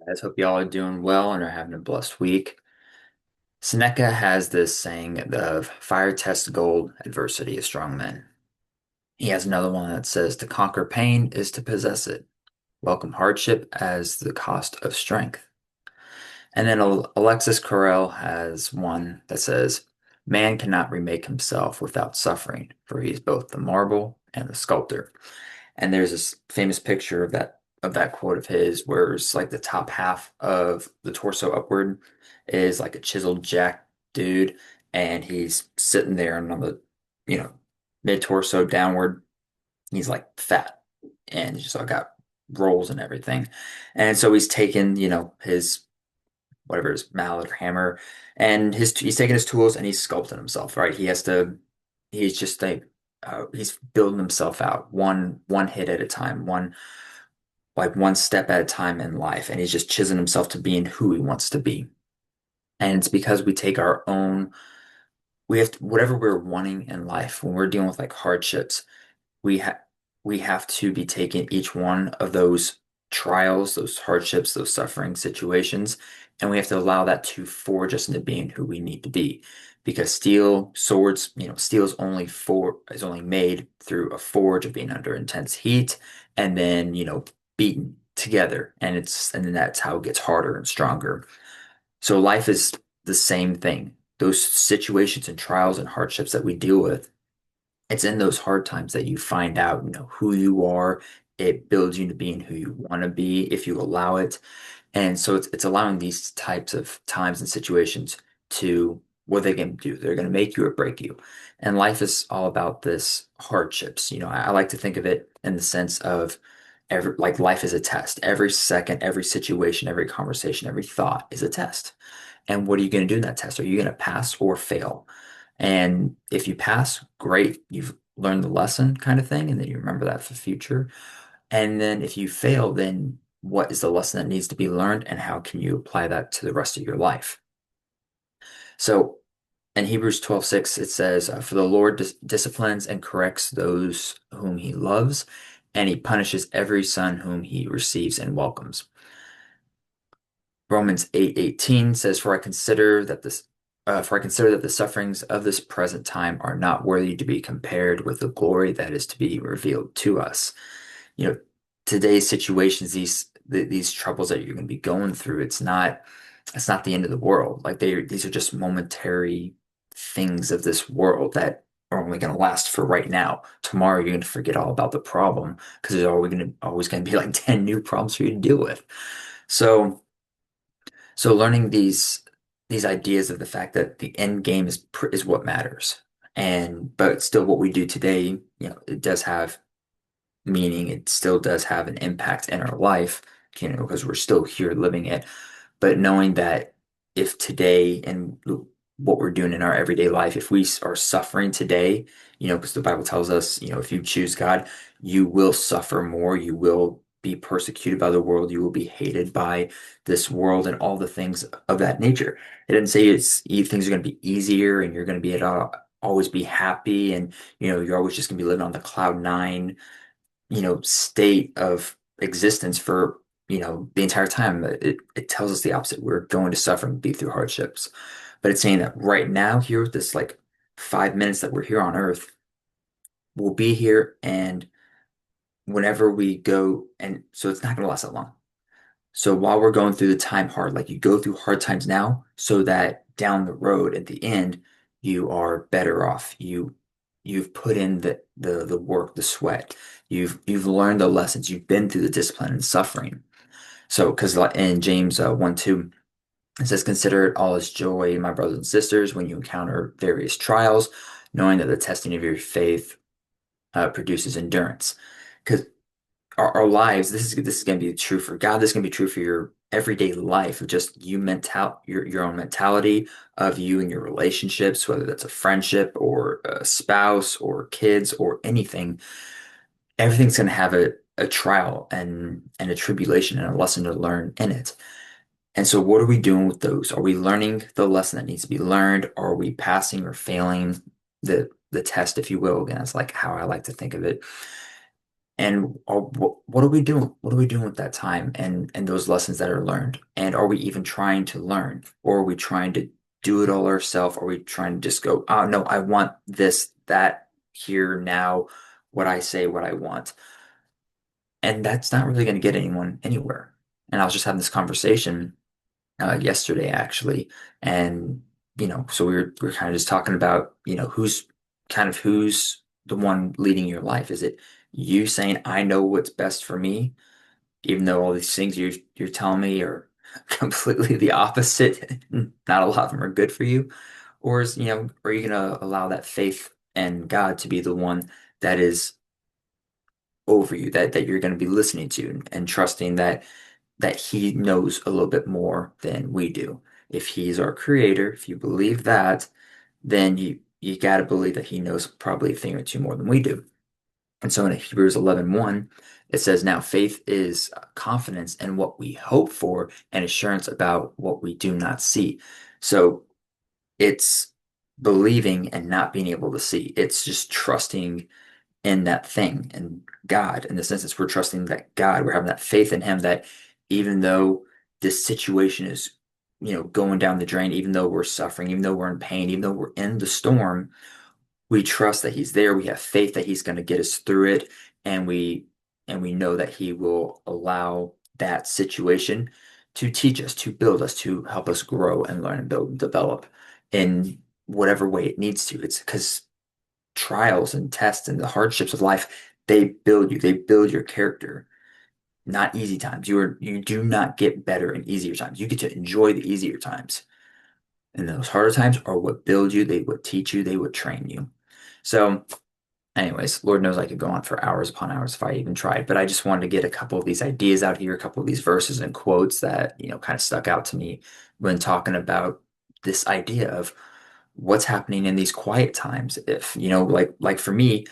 Guys, hope y'all are doing well and are having a blessed week. Seneca has this saying of fire tests gold, adversity is strong men. He has another one that says to conquer pain is to possess it. Welcome hardship as the cost of strength. And then Alexis Carrel has one that says, man cannot remake himself without suffering, for he is both the marble and the sculptor. And there's this famous picture of that quote of his where it's like the top half of the torso upward is like a chiseled jack dude, and he's sitting there and on the, you know, mid torso downward, he's like fat and he's just all got rolls and everything. And so he's taken, his whatever his mallet or hammer, and he's taking his tools and he's sculpting himself, right? He's just like he's building himself out one hit at a time, one step at a time in life, and he's just chiseling himself to being who he wants to be. And it's because we take our own, we have to, whatever we're wanting in life when we're dealing with like hardships, we have we have to be taking each one of those trials, those hardships, those suffering situations, and we have to allow that to forge us into being who we need to be. Because steel, swords, steel is only made through a forge of being under intense heat and then, beaten together. And then that's how it gets harder and stronger. So life is the same thing. Those situations and trials and hardships that we deal with, it's in those hard times that you find out, who you are. It builds you into being who you want to be if you allow it. And so it's allowing these types of times and situations to what they can do. They're going to make you or break you. And life is all about this hardships. I like to think of it in the sense of like life is a test. Every second, every situation, every conversation, every thought is a test. And what are you going to do in that test? Are you going to pass or fail? And if you pass, great, you've learned the lesson kind of thing, and then you remember that for the future. And then if you fail, then what is the lesson that needs to be learned, and how can you apply that to the rest of your life? So in Hebrews 12:6, it says, For the Lord disciplines and corrects those whom he loves, and he punishes every son whom he receives and welcomes. Romans 8:18 says, For I consider that the sufferings of this present time are not worthy to be compared with the glory that is to be revealed to us. You know, today's situations, these troubles that you're going to be going through, it's not the end of the world. Like these are just momentary things of this world that are only going to last for right now. Tomorrow you're going to forget all about the problem because there's always going to be like 10 new problems for you to deal with. So so learning these ideas of the fact that the end game is what matters. And but still what we do today, it does have meaning. It still does have an impact in our life, because we're still here living it. But knowing that if today and what we're doing in our everyday life, if we are suffering today, because the Bible tells us, if you choose God, you will suffer more. You will be persecuted by the world. You will be hated by this world and all the things of that nature. It didn't say things are going to be easier and you're going to be always be happy, and you're always just going to be living on the cloud nine, state of existence for, the entire time. It tells us the opposite. We're going to suffer and be through hardships. But it's saying that right now, here with this like 5 minutes that we're here on Earth, we'll be here, and whenever we go, and so it's not going to last that long. So while we're going through the time hard, like you go through hard times now, so that down the road at the end, you are better off. You've put in the work, the sweat. You've learned the lessons. You've been through the discipline and suffering. So because in James 1:2, it says, Consider it all as joy, my brothers and sisters, when you encounter various trials, knowing that the testing of your faith produces endurance. Because our lives, this is going to be true for God. This is going to be true for your everyday life of just your own mentality of you and your relationships, whether that's a friendship or a spouse or kids or anything. Everything's going to have a trial and a tribulation and a lesson to learn in it. And so what are we doing with those? Are we learning the lesson that needs to be learned? Are we passing or failing the test, if you will? Again, that's like how I like to think of it. And what are we doing? What are we doing with that time and those lessons that are learned? And are we even trying to learn? Or are we trying to do it all ourselves? Are we trying to just go, oh no, I want this, that, here, now, what I say, what I want. And that's not really going to get anyone anywhere. And I was just having this conversation yesterday actually, and so we were kind of just talking about who's the one leading your life. Is it you saying I know what's best for me, even though all these things you're telling me are completely the opposite? Not a lot of them are good for you. Or are you gonna allow that faith and God to be the one that is over you, that you're going to be listening to and trusting that he knows a little bit more than we do. If he's our creator, if you believe that, then you got to believe that he knows probably a thing or two more than we do. And so in Hebrews 11:1, it says, now faith is confidence in what we hope for and assurance about what we do not see. So it's believing and not being able to see. It's just trusting in that thing and God. In this instance, we're trusting that God, we're having that faith in Him that even though this situation is, going down the drain, even though we're suffering, even though we're in pain, even though we're in the storm, we trust that He's there. We have faith that He's going to get us through it, and we know that He will allow that situation to teach us, to build us, to help us grow and learn and build and develop in whatever way it needs to. It's because trials and tests and the hardships of life, they build you, they build your character. Not easy times. You do not get better in easier times. You get to enjoy the easier times. And those harder times are what build you, they would teach you, they would train you. So anyways, Lord knows I could go on for hours upon hours if I even tried, but I just wanted to get a couple of these ideas out here, a couple of these verses and quotes that, kind of stuck out to me when talking about this idea of what's happening in these quiet times. If, like for me,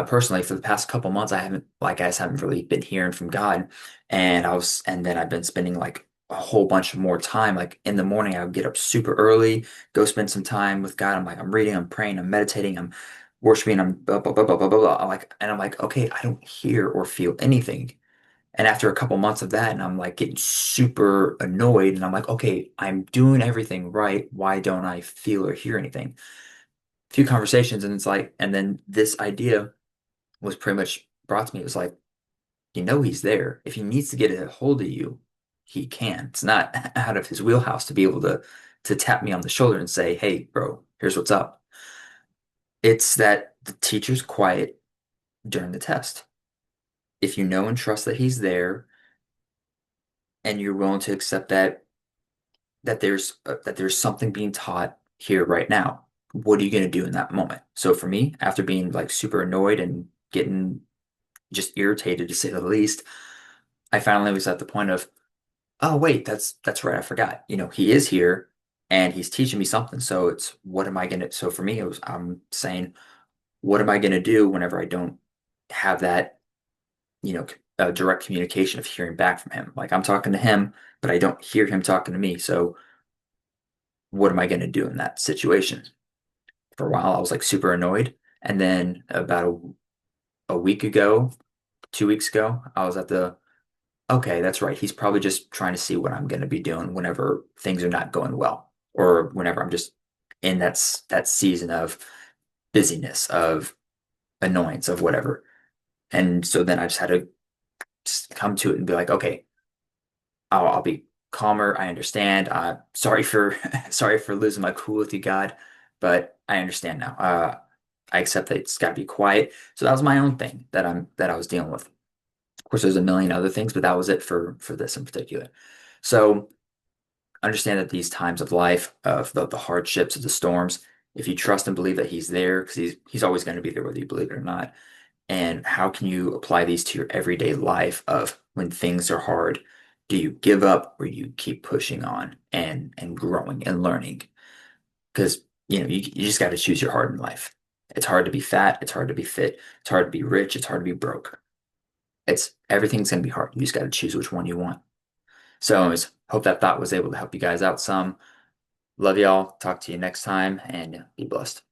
personally, for the past couple months, I haven't, like I just haven't really been hearing from God. And then I've been spending like a whole bunch of more time. Like in the morning, I would get up super early, go spend some time with God. I'm reading, I'm praying, I'm meditating, I'm worshiping, I'm blah, blah, blah, blah, blah, blah, blah. I'm like, okay, I don't hear or feel anything. And after a couple months of that, and I'm like getting super annoyed, and I'm like, okay, I'm doing everything right. Why don't I feel or hear anything? A few conversations, and it's like, and then this idea was pretty much brought to me. It was like, he's there. If he needs to get a hold of you, he can. It's not out of his wheelhouse to be able to tap me on the shoulder and say, hey, bro, here's what's up. It's that the teacher's quiet during the test. If you know and trust that he's there and you're willing to accept that there's something being taught here right now. What are you going to do in that moment? So for me, after being like super annoyed and getting just irritated to say the least, I finally was at the point of, oh wait, that's right, I forgot. He is here and he's teaching me something. So it's what am I going to? So for me, I'm saying, what am I going to do whenever I don't have that, direct communication of hearing back from him? Like I'm talking to him, but I don't hear him talking to me. So what am I going to do in that situation? For a while, I was like super annoyed. And then about a week ago, 2 weeks ago, I was okay, that's right. He's probably just trying to see what I'm going to be doing whenever things are not going well, or whenever I'm just in that season of busyness, of annoyance, of whatever. And so then I just had to just come to it and be like, okay, I'll be calmer. I understand. Sorry for sorry for losing my cool with you, God, but I understand now. I accept that it's got to be quiet. So that was my own thing that I was dealing with. Of course, there's a million other things, but that was it for this in particular. So understand that these times of life, of the hardships, of the storms, if you trust and believe that He's there, because He's always going to be there, whether you believe it or not. And how can you apply these to your everyday life of when things are hard? Do you give up or you keep pushing on and growing and learning? Because you just got to choose your heart in life. It's hard to be fat, it's hard to be fit, it's hard to be rich, it's hard to be broke. It's everything's gonna be hard. You just got to choose which one you want. So anyways, hope that thought was able to help you guys out some. Love y'all. Talk to you next time and be blessed.